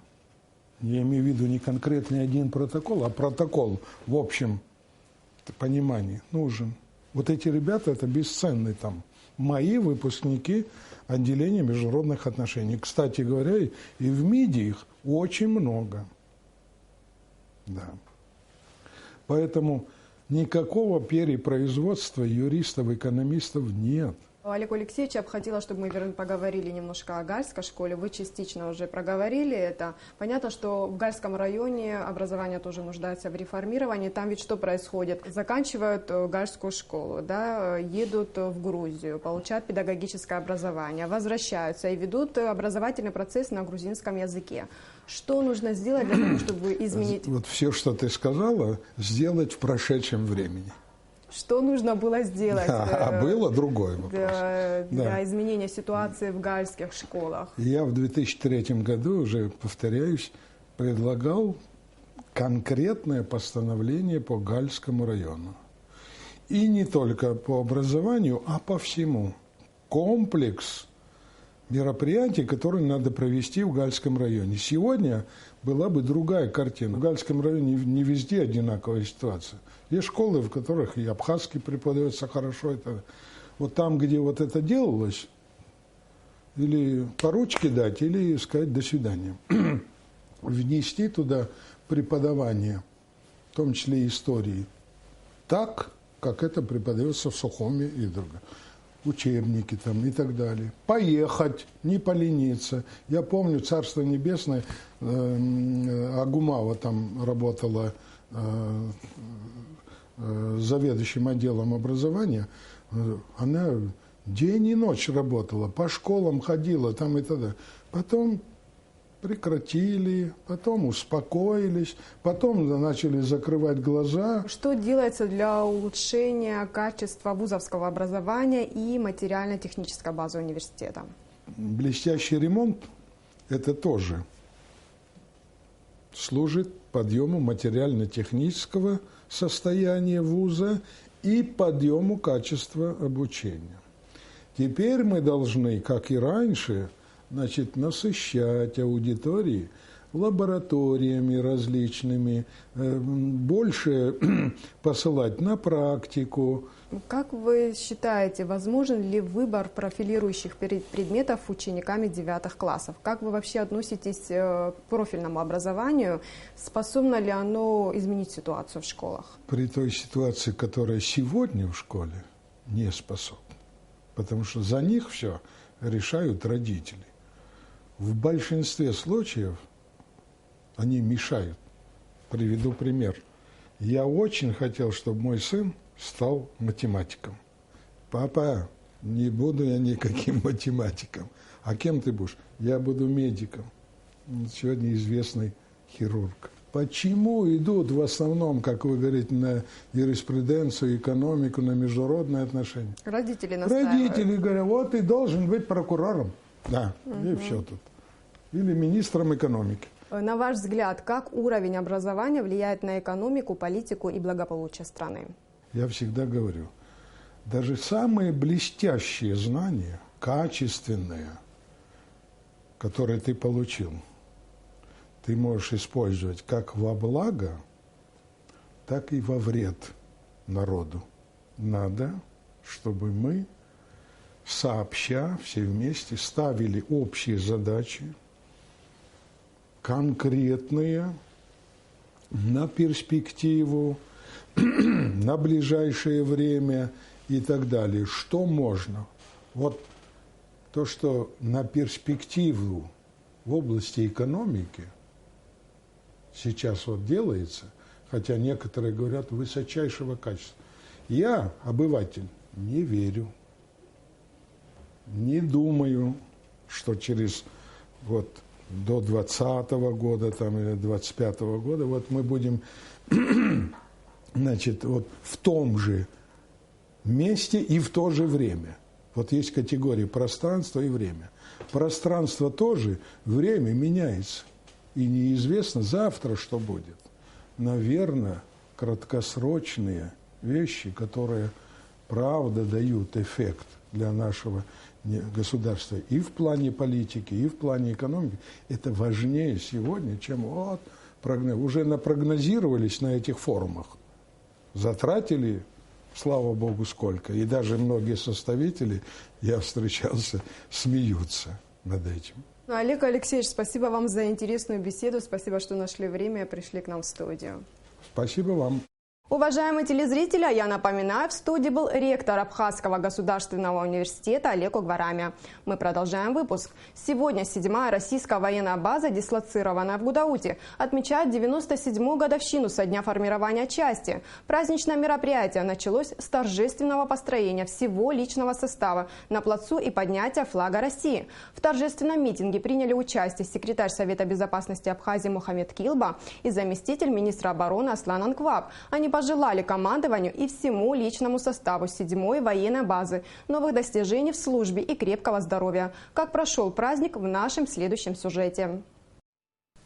Я имею в виду не конкретный один протокол, а протокол в общем понимании нужен. Вот эти ребята, это бесценные там. Мои выпускники отделения международных отношений. Кстати говоря, и в МИДе их очень много. Да. Поэтому никакого перепроизводства юристов, экономистов нет. Олег Алексеевич, я бы хотела, чтобы мы поговорили немножко о Гальской школе. Вы частично уже проговорили это. Понятно, что в Гальском районе образование тоже нуждается в реформировании. Там ведь что происходит? Заканчивают Гальскую школу, да, едут в Грузию, получают педагогическое образование, возвращаются и ведут образовательный процесс на грузинском языке. Что нужно сделать для того, чтобы изменить? Вот все, что ты сказала, сделать в прошедшем времени. Что нужно было сделать было другой вопрос. Для изменения ситуации в гальских школах? Я в 2003 году, уже повторяюсь, предлагал конкретное постановление по Гальскому району. И не только по образованию, а по всему. Комплекс мероприятий, которые надо провести в Гальском районе. Сегодня была бы другая картина. В Гальском районе не везде одинаковая ситуация. Есть школы, в которых и абхазский преподается хорошо. Вот там, где вот это делалось, или по ручке дать, или сказать «до свидания». Внести туда преподавание, в том числе истории, так, как это преподается в Сухуми и другое. Учебники там и так далее. Поехать, не полениться. Я помню, Царство Небесное, Агумава там работала заведующим отделом образования. Она день и ночь работала, по школам ходила там и т.д. Потом прекратили, потом успокоились, потом начали закрывать глаза. Что делается для улучшения качества вузовского образования и материально-технической базы университета? Блестящий ремонт – это тоже служит подъему материально-технического состояния вуза и подъему качества обучения. Теперь мы должны, как и раньше, насыщать аудитории лабораториями различными, больше посылать на практику. Как вы считаете, возможен ли выбор профилирующих предметов учениками 9 классов? Как вы вообще относитесь к профильному образованию? Способно ли оно изменить ситуацию в школах? При той ситуации, которая сегодня в школе, не способна. Потому что за них все решают родители. В большинстве случаев они мешают. Приведу пример. Я очень хотел, чтобы мой сын стал математиком. Папа, не буду я никаким математиком. А кем ты будешь? Я буду медиком. Сегодня известный хирург. Почему идут в основном, как вы говорите, на юриспруденцию, экономику, на международные отношения? Родители настаивают. Родители говорят, вот ты должен быть прокурором. Да, и все тут. Или министром экономики. На ваш взгляд, как уровень образования влияет на экономику, политику и благополучие страны? Я всегда говорю, даже самые блестящие знания, качественные, которые ты получил, ты можешь использовать как во благо, так и во вред народу. Надо, чтобы мы сообща, все вместе, ставили общие задачи, конкретные, на перспективу, на ближайшее время и так далее. Что можно? Вот то, что на перспективу в области экономики сейчас вот делается, хотя некоторые говорят высочайшего качества. Я, обыватель, не верю, не думаю, что через вот до 2020 года там, или 2025 года вот мы будем значит, вот в том же месте и в то же время. Вот есть категории пространство и время. Пространство тоже, время меняется. И неизвестно завтра, что будет. Наверное, краткосрочные вещи, которые правда дают эффект для нашего государства и в плане политики, и в плане экономики, это важнее сегодня, чем вот уже напрогнозировались на этих форумах. Затратили, слава богу, сколько. И даже многие составители, я встречался, смеются над этим. Олег Алексеевич, спасибо вам за интересную беседу. Спасибо, что нашли время и пришли к нам в студию. Спасибо вам. Уважаемые телезрители, я напоминаю, в студии был ректор Абхазского государственного университета Олег Угварамя. Мы продолжаем выпуск. Сегодня 7-я российская военная база, дислоцированная в Гудауте, отмечает 97-ю годовщину со дня формирования части. Праздничное мероприятие началось с торжественного построения всего личного состава на плацу и поднятия флага России. В торжественном митинге приняли участие секретарь Совета безопасности Абхазии Мухаммед Килба и заместитель министра обороны Аслан Анкваб. Они пожелали командованию и всему личному составу 7-й военной базы новых достижений в службе и крепкого здоровья. Как прошел праздник, в нашем следующем сюжете.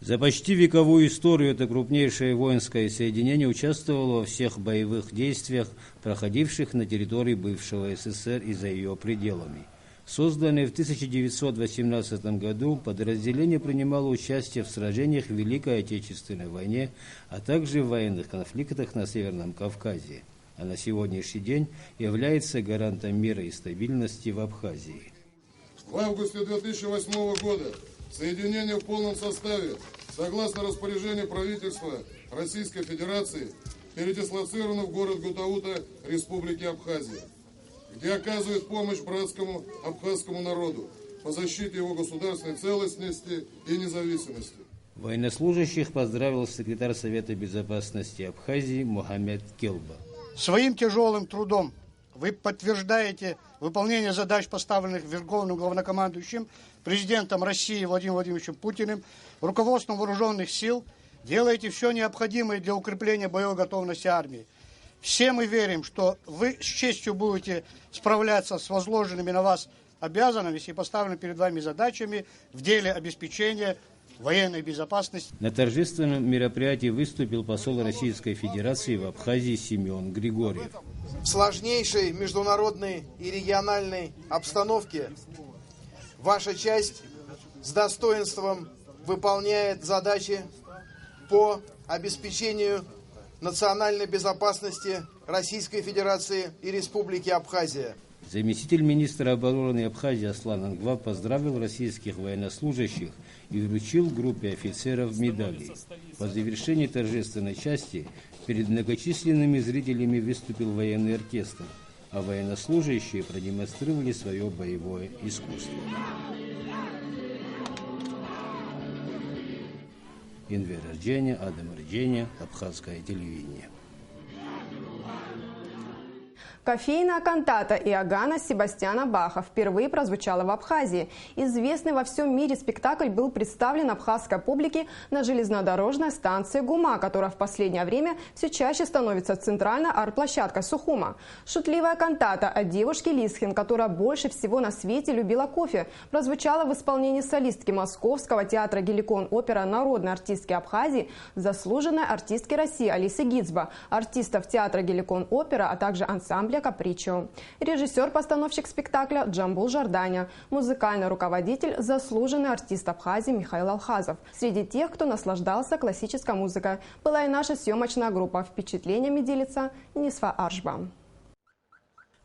За почти вековую историю это крупнейшее воинское соединение участвовало во всех боевых действиях, проходивших на территории бывшего СССР и за ее пределами. Созданное в 1918 году, подразделение принимало участие в сражениях в Великой Отечественной войне, а также в военных конфликтах на Северном Кавказе, а на сегодняшний день является гарантом мира и стабильности в Абхазии. В августе 2008 года соединение в полном составе, согласно распоряжению правительства Российской Федерации, передислоцировано в город Гудаута Республики Абхазия, где оказывает помощь братскому абхазскому народу по защите его государственной целостности и независимости. Военнослужащих поздравил секретарь Совета безопасности Абхазии Мухаммед Килба. Своим тяжелым трудом вы подтверждаете выполнение задач, поставленных Верховным главнокомандующим, президентом России Владимиром Владимировичем Путиным, руководством вооруженных сил, делаете все необходимое для укрепления боевой готовности армии. Все мы верим, что вы с честью будете справляться с возложенными на вас обязанностями и поставленными перед вами задачами в деле обеспечения военной безопасности. На торжественном мероприятии выступил посол Российской Федерации в Абхазии Семен Григорьев. В сложнейшей международной и региональной обстановке ваша часть с достоинством выполняет задачи по обеспечению национальной безопасности Российской Федерации и Республики Абхазия. Заместитель министра обороны Абхазии Аслан Ангва поздравил российских военнослужащих и вручил группе офицеров медали. По завершении торжественной части перед многочисленными зрителями выступил военный оркестр, а военнослужащие продемонстрировали свое боевое искусство. Инвер Ардженя, Адам Ардженя, Абхазское телевидение. Кофейная кантата Иоганна Себастьяна Баха впервые прозвучала в Абхазии. Известный во всем мире спектакль был представлен абхазской публике на железнодорожной станции Гума, которая в последнее время все чаще становится центральной арт-площадкой Сухума. Шутливая кантата о девушке Лисхин, которая больше всего на свете любила кофе, прозвучала в исполнении солистки Московского театра «Геликон-опера» народной артистки Абхазии, заслуженной артистки России Алисы Гицба, артистов театра «Геликон-опера», а также ансамбля «Капричо». Режиссер-постановщик спектакля Джамбул Жарданя, музыкальный руководитель, заслуженный артист Абхазии Михаил Алхазов. Среди тех, кто наслаждался классической музыкой, была и наша съемочная группа. Впечатлениями делится Нисфа Аршба.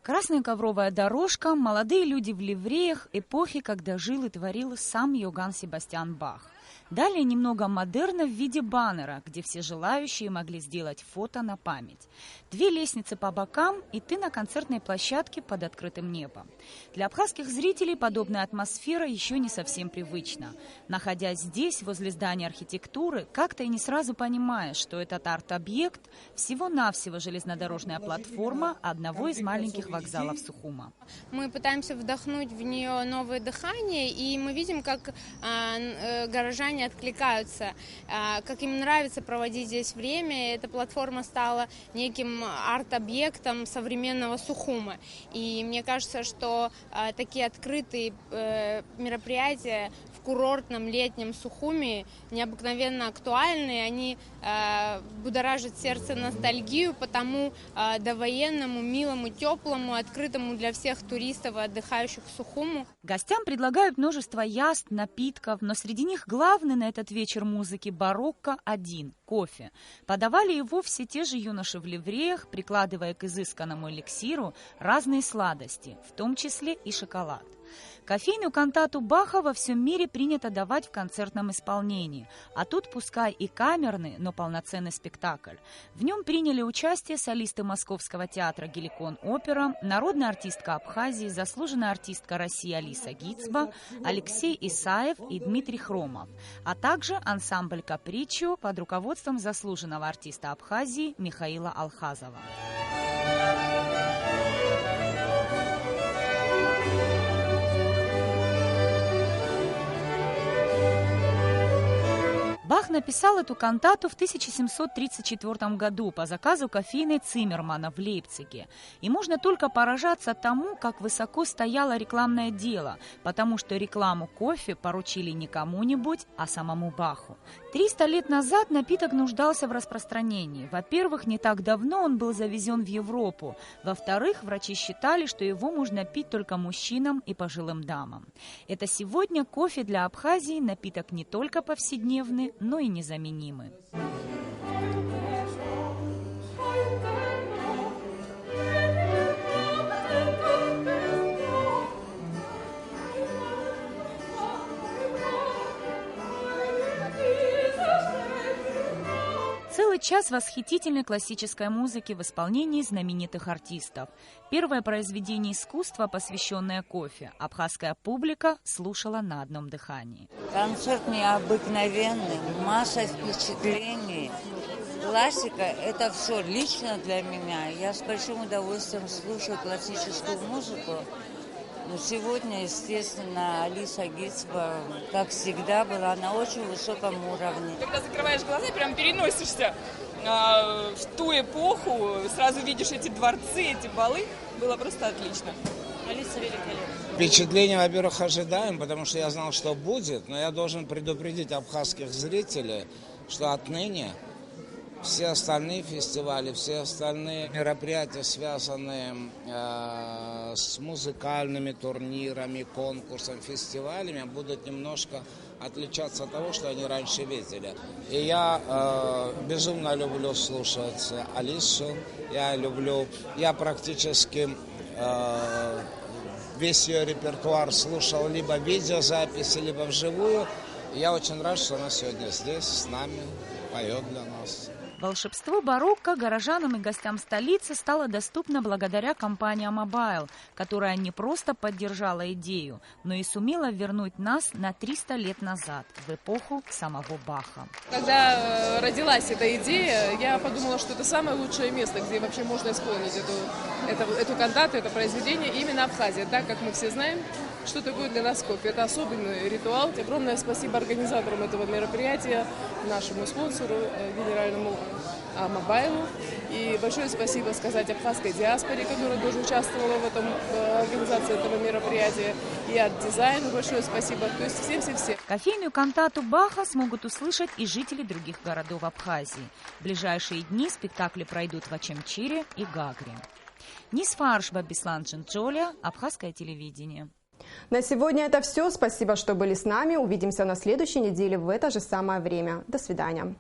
Красная ковровая дорожка, молодые люди в ливреях, эпохи, когда жил и творил сам Иоганн Себастьян Бах. Далее немного модерна в виде баннера, где все желающие могли сделать фото на память. 2 лестницы по бокам, и ты на концертной площадке под открытым небом. Для абхазских зрителей подобная атмосфера еще не совсем привычна. Находясь здесь, возле здания архитектуры, как-то и не сразу понимаешь, что этот арт-объект всего-навсего железнодорожная платформа одного из маленьких вокзалов Сухума. Мы пытаемся вдохнуть в нее новое дыхание, и мы видим, как горожане откликаются, как им нравится проводить здесь время. Эта платформа стала неким арт-объектом современного Сухума. И мне кажется, что такие открытые мероприятия в курортном летнем Сухуме необыкновенно актуальны. Они будоражат сердце ностальгию по тому довоенному, милому, теплому, открытому для всех туристов и отдыхающих Сухуму. Гостям предлагают множество яств, напитков, но среди них главный на этот вечер музыки барокко один – кофе. Подавали его все те же юноши в ливреях, прикладывая к изысканному эликсиру разные сладости, в том числе и шоколад. Кофейную кантату Баха во всем мире принято давать в концертном исполнении, а тут пускай и камерный, но полноценный спектакль. В нем приняли участие солисты Московского театра «Геликон-опера», народная артистка Абхазии, заслуженная артистка России Алиса Гицба, Алексей Исаев и Дмитрий Хромов, а также ансамбль «Капричо» под руководством заслуженного артиста Абхазии Михаила Алхазова. Бах написал эту кантату в 1734 году по заказу кофейной Циммермана в Лейпциге. И можно только поражаться тому, как высоко стояло рекламное дело, потому что рекламу кофе поручили не кому-нибудь, а самому Баху. 300 лет назад напиток нуждался в распространении. Во-первых, не так давно он был завезен в Европу. Во-вторых, врачи считали, что его можно пить только мужчинам и пожилым дамам. Это сегодня кофе для Абхазии напиток не только повседневный, но и незаменимый. Целый час восхитительной классической музыки в исполнении знаменитых артистов. Первое произведение искусства, посвященное кофе, абхазская публика слушала на одном дыхании. Концерт необыкновенный, масса впечатлений. Классика – это все лично для меня. Я с большим удовольствием слушаю классическую музыку. Но сегодня, естественно, Алиса Гицба, как всегда, была на очень высоком уровне. Когда закрываешь глаза, прям переносишься в ту эпоху, сразу видишь эти дворцы, эти балы. Было просто отлично. Алиса великолепна. Впечатление, во-первых, ожидаем, потому что я знал, что будет, но я должен предупредить абхазских зрителей, что отныне все остальные фестивали, все остальные мероприятия, связанные с музыкальными турнирами, конкурсами, фестивалями, будут немножко отличаться от того, что они раньше видели. И я безумно люблю слушать Алису. Я практически весь ее репертуар слушал либо в видеозаписи, либо вживую. И я очень рад, что она сегодня здесь с нами, поет для нас. Волшебство барокко горожанам и гостям столицы стало доступно благодаря компании Mobile, которая не просто поддержала идею, но и сумела вернуть нас на 300 лет назад, в эпоху самого Баха. Когда родилась эта идея, я подумала, что это самое лучшее место, где вообще можно исполнить эту кантату, это произведение, именно Абхазия, так как мы все знаем, что такое для нас кофе. Это особенный ритуал. Огромное спасибо организаторам этого мероприятия, нашему спонсору, генеральному Mobile. И большое спасибо сказать абхазской диаспоре, которая тоже участвовала в организации этого мероприятия. И от дизайна большое спасибо. То есть всем-всем-всем. Кофейную кантату Баха смогут услышать и жители других городов Абхазии. В ближайшие дни спектакли пройдут в Ачамчире и Гагре. Нисфарш Бабислан Джинджоля, Абхазское телевидение. На сегодня это все. Спасибо, что были с нами. Увидимся на следующей неделе в это же самое время. До свидания.